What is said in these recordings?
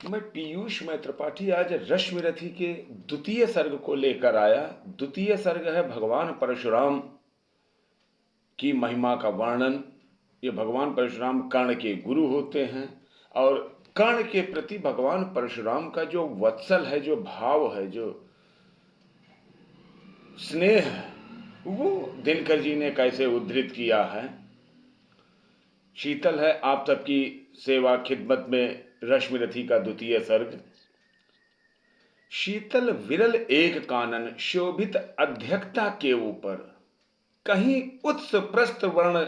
मैं पीयूष मैत्रपाठी आज रश्मिरथी के द्वितीय सर्ग को लेकर आया। द्वितीय सर्ग है भगवान परशुराम की महिमा का वर्णन। ये भगवान परशुराम कर्ण के गुरु होते हैं और कर्ण के प्रति भगवान परशुराम का जो वत्सल है, जो भाव है, जो स्नेह है, वो दिनकर जी ने कैसे उद्धृत किया है। शीतल है आप सबकी सेवा खिदमत में रश्मिरथी का द्वितीय सर्ग। शीतल विरल एक कानन शोभित अध्यक्षता के ऊपर, कहीं उत्स प्रस्थ वर्ण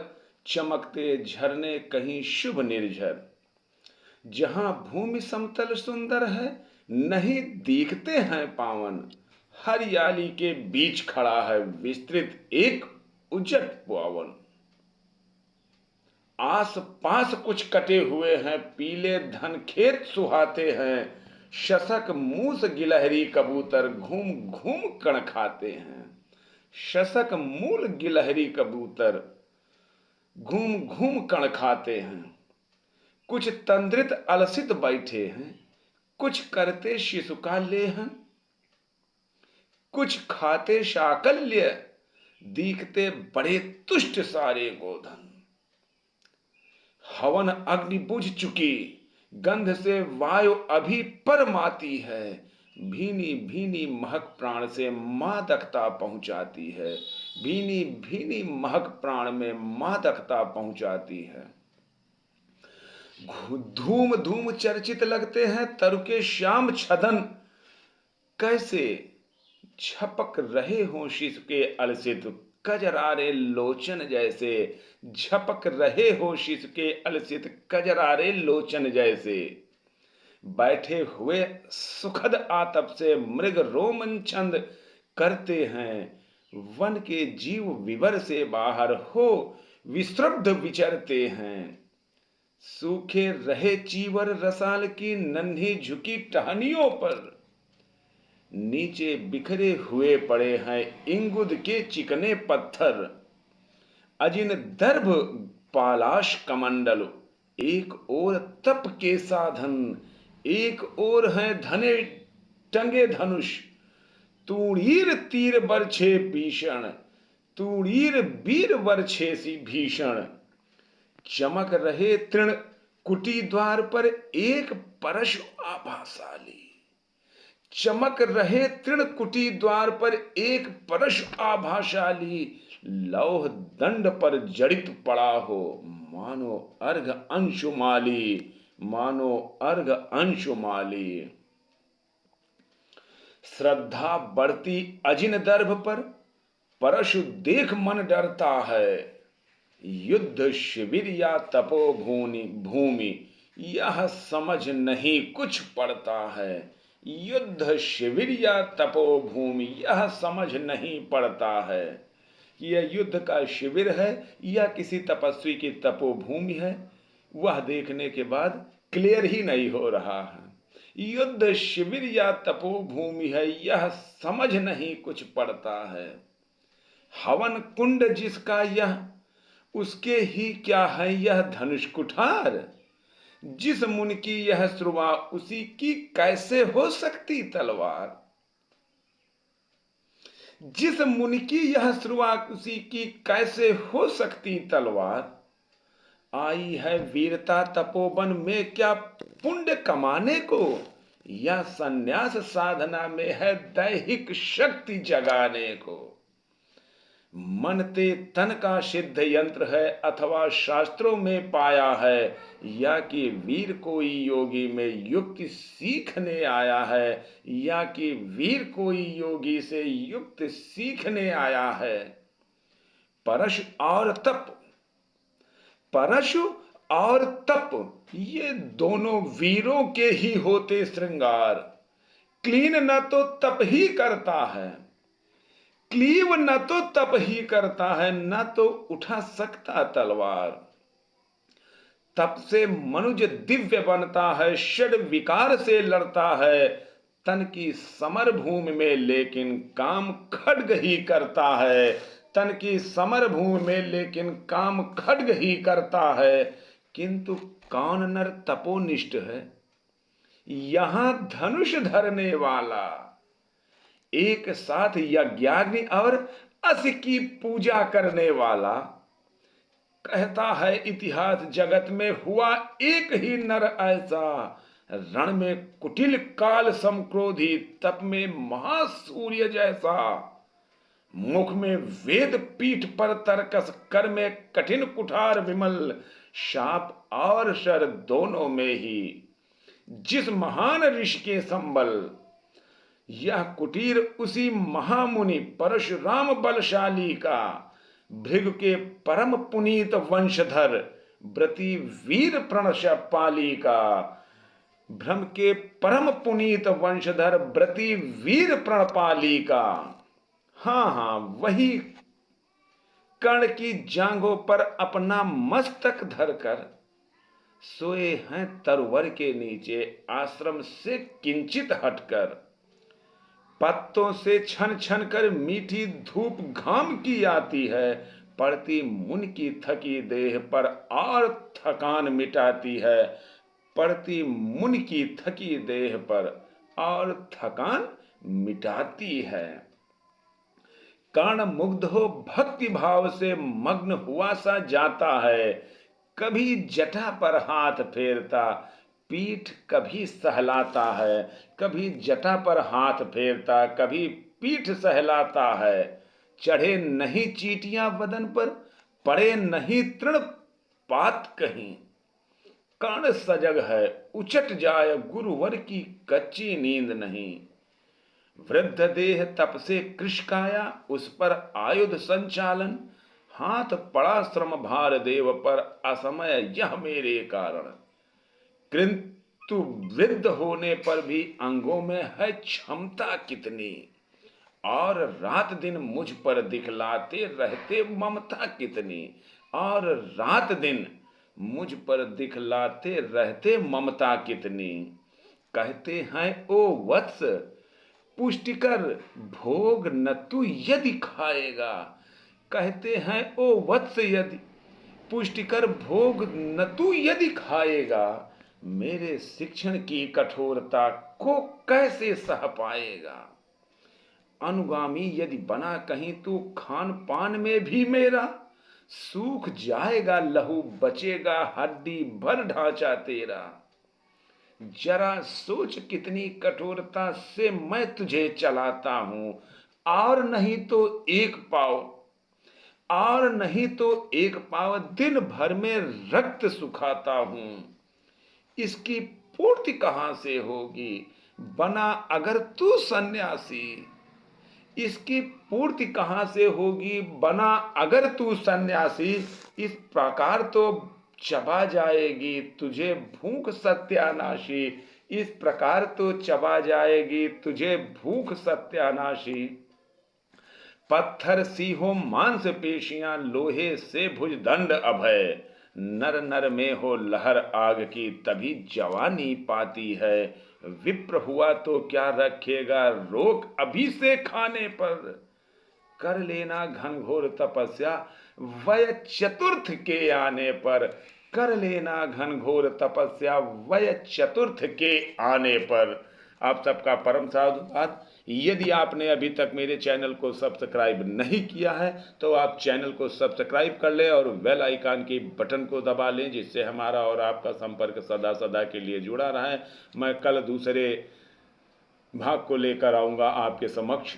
चमकते झरने, कहीं शुभ निर्झर। जहां भूमि समतल सुंदर है, नहीं दिखते हैं पावन। हरियाली के बीच खड़ा है विस्तृत एक उजट भवन। आस पास कुछ कटे हुए हैं पीले धन खेत सुहाते हैं। शशक मूस गिलहरी कबूतर घूम घूम कण खाते हैं। शशक मूल गिलहरी कबूतर घूम घूम कण खाते हैं। कुछ तंद्रित अलसित बैठे हैं, कुछ करते शिशु का लेहन, कुछ खाते शाकल्य, दिखते बड़े तुष्ट सारे गोधन। हवन अग्नि बुझ चुकी, गंध से वायु अभी परमाती है। भीनी भीनी महक प्राण से मादकता पहुंचाती है। भीनी भीनी महक प्राण में मादकता पहुंचाती है। धूम धूम चर्चित लगते हैं तरु के श्याम छदन, कैसे झपक रहे हों शिशु के अलसित कजरारे लोचन जैसे। झपक रहे हो शिशु के अलसित कजरारे लोचन जैसे। बैठे हुए सुखद आतप से मृग रोमंचंद करते हैं। वन के जीव विवर से बाहर हो विश्रब्ध विचरते हैं। सूखे रहे चीवर रसाल की नन्ही झुकी टहनियों पर, नीचे बिखरे हुए पड़े हैं इंगुद के चिकने पत्थर। अजिन दर्भ पालाश कमंडल, एक ओर तप के साधन, एक ओर है धने टंगे धनुष। तूणीर तीर बरछे भीषण, तूणीर वीर बरछे सी भीषण। चमक रहे तृण कुटी द्वार पर एक परशु आभाशाली। चमक रहे तृण कुटी द्वार पर एक परशु आभाशाली। लौह दंड पर जड़ित पड़ा हो, मानो अर्घ अंशुमाली, मानो अर्घ अंशुमाली। श्रद्धा बढ़ती अजिन दर्भ पर, परशु देख मन डरता है। युद्ध शिविर या तपोभूमि भूमि, यह समझ नहीं कुछ पड़ता है। युद्ध शिविर या तपोभूमि, यह समझ नहीं पड़ता है कि यह युद्ध का शिविर है या किसी तपस्वी की तपोभूमि है। वह देखने के बाद क्लियर ही नहीं हो रहा है। युद्ध शिविर या तपोभूमि है, यह समझ नहीं कुछ पड़ता है। हवन कुंड जिसका यह, उसके ही क्या है यह धनुष कुठार। जिस मुनि की यह श्रुवा, उसी की कैसे हो सकती तलवार। जिस मुनि की यह श्रुवा, उसी की कैसे हो सकती तलवार। आई है वीरता तपोवन में क्या पुण्य कमाने को, या संन्यास साधना में है दैहिक शक्ति जगाने को। मन ते तन का सिद्ध यंत्र है अथवा शास्त्रों में पाया है, या कि वीर कोई योगी में युक्ति सीखने आया है, या कि वीर कोई योगी से युक्ति सीखने आया है। परशु और तप, परशु और तप, ये दोनों वीरों के ही होते श्रृंगार। क्लीन न तो तप ही करता है, क्लीव न तो तप ही करता है, न तो उठा सकता तलवार। तप से मनुज दिव्य बनता है, षड विकार से लड़ता है। तन की समर भूमि में लेकिन काम खड्ग ही करता है। तन की समर भूमि में लेकिन काम खड्ग ही करता है। किंतु कौन नर तपोनिष्ठ है, यहाँ धनुष धरने वाला, एक साथ यज्ञाग्नि और अस की पूजा करने वाला। कहता है इतिहास जगत में हुआ एक ही नर ऐसा, रण में कुटिल काल समक्रोधी, तप में महासूर्य जैसा। मुख में वेद, पीठ पर तर्कस, कर में कठिन कुठार विमल, शाप और शर दोनों में ही जिस महान ऋषि के संबल। यह कुटीर उसी महामुनि परशुराम बलशाली का, भृगु के परम पुनीत वंशधर, व्रती वीर प्रणशपाली का। भ्रम के परम पुनीत वंशधर, व्रती वीर प्रणपाली का। हाँ हाँ, वही कर्ण की जांघों पर अपना मस्तक धरकर सोए हैं तरवर के नीचे, आश्रम से किंचित हटकर। पत्तों से छन छन कर मीठी धूप घाम की आती है, पड़ती मुन की थकी देह पर और थकान मिटाती है, पड़ती मुन की थकी देह पर और थकान मिटाती है। कर्ण मुग्ध हो भक्ति भाव से मग्न हुआ सा जाता है, कभी जटा पर हाथ फेरता, पीठ कभी सहलाता है, कभी जटा पर हाथ फेरता, कभी पीठ सहलाता है। चढ़े नहीं चीटियां बदन पर, पड़े नहीं तृण पात कहीं। कर्ण सजग है, उचट जाए गुरुवर की कच्ची नींद नहीं। वृद्ध देह तप से कृश काया, उस पर आयुध संचालन, हाथ पड़ा श्रम भार देव पर, असमय यह मेरे कारण। किंतु वृद्ध होने पर भी अंगों में है क्षमता कितनी, और रात दिन मुझ पर दिखलाते रहते ममता कितनी, और रात दिन मुझ पर दिखलाते रहते ममता कितनी। कहते हैं ओ वत्स, पुष्टिकर भोग न तू यदि खाएगा। कहते हैं ओ वत्स, यदि पुष्टिकर भोग न तू यदि खाएगा, मेरे शिक्षण की कठोरता को कैसे सह पाएगा। अनुगामी यदि बना कहीं तू खान पान में भी मेरा, सूख जाएगा लहू, बचेगा हड्डी भर ढांचा तेरा। जरा सोच कितनी कठोरता से मैं तुझे चलाता हूं, और नहीं तो एक पाव, और नहीं तो एक पाव दिन भर में रक्त सुखाता हूं। इसकी पूर्ति कहां से होगी बना अगर तू सन्यासी। इसकी पूर्ति कहां से होगी बना अगर तू सन्यासी। इस प्रकार तो चबा जाएगी तुझे भूख सत्यानाशी। इस प्रकार तो चबा जाएगी तुझे भूख सत्यानाशी। पत्थर सी हो मांस पेशियां, लोहे से भुजदंड अभय। नर नर में हो लहर आग की, तभी जवानी पाती है। विप्र हुआ तो क्या रखेगा रोक अभी से खाने पर। कर लेना घनघोर तपस्या वय चतुर्थ के आने पर। कर लेना घनघोर तपस्या वय चतुर्थ के आने पर। आप सबका परम साधुवाद। यदि आपने अभी तक मेरे चैनल को सब्सक्राइब नहीं किया है तो आप चैनल को सब्सक्राइब कर लें और बेल आइकन की बटन को दबा लें, जिससे हमारा और आपका संपर्क सदा सदा के लिए जुड़ा रहे। मैं कल दूसरे भाग को लेकर आऊँगा आपके समक्ष।